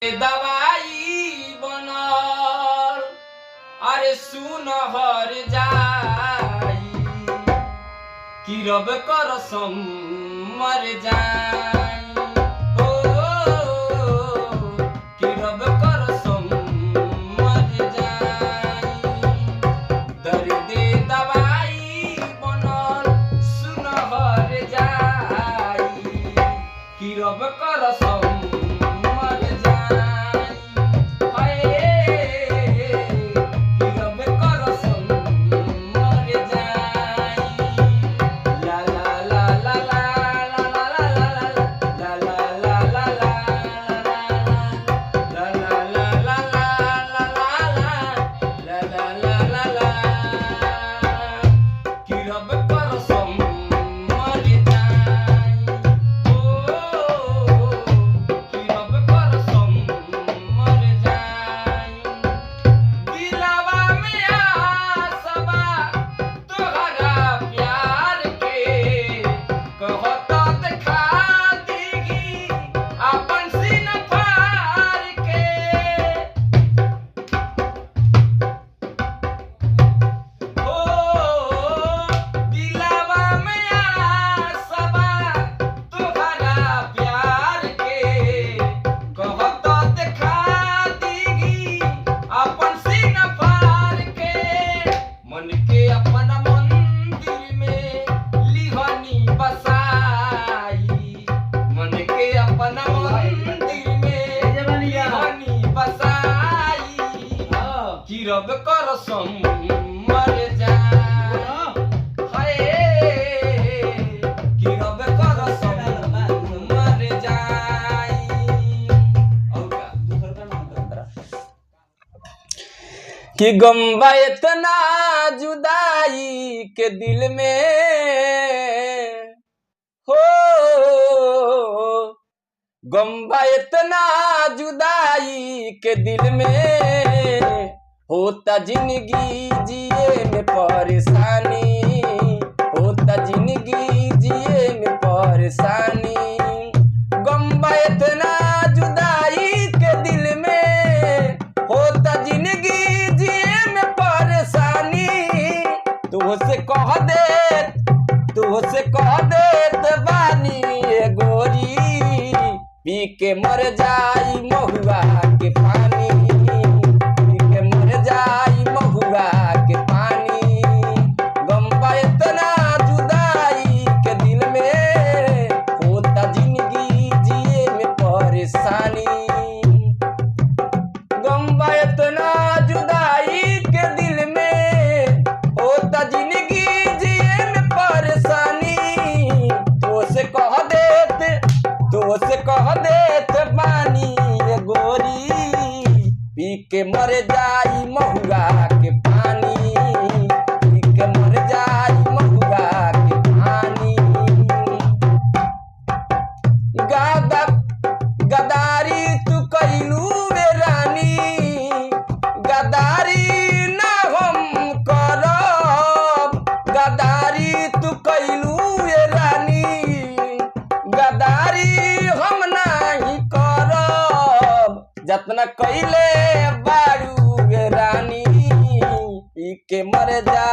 दवाई बनल अरे सुनहर जाई कि रब करसम मर जाई हो कि रब करसम मर जाई दर्द दवाई बनल सुनहर जाई कि रब करसम रब करसम मर जाई हाय कि रब करसम मर जाई। और का दूसर का नाम बता कि गम बा इतना जुदाई के दिल में हो गम बा इतना जुदाई के दिल में होता जिंदगी जिए में परेशानी होता जिंदगी जिए में परेशानी गम बा इतना जुदाई के दिल में होता जिंदगी जिए में परेशानी तुझसे कह दे बानी ए गोरी पी के मर जाई महुआ के पानी जाई महुआ के पानी गम बा इतना जुदाई के दिल में होता जिंदगी जिए में परेशानी गम बा इतना जुदाई के दिल में होता जिंदगी जिए में परेशानी तो से कह देत बानी ये गोरी पी के मर जाई महुआ के पानी पी के मर जाई महुआ के पानी गदारी तू कइलू रे रानी गदारी ना हम करब गदारी तू कइलू रे रानी गदारी हम नहीं करब जतना कइले बारू गे रानी पी के मर जा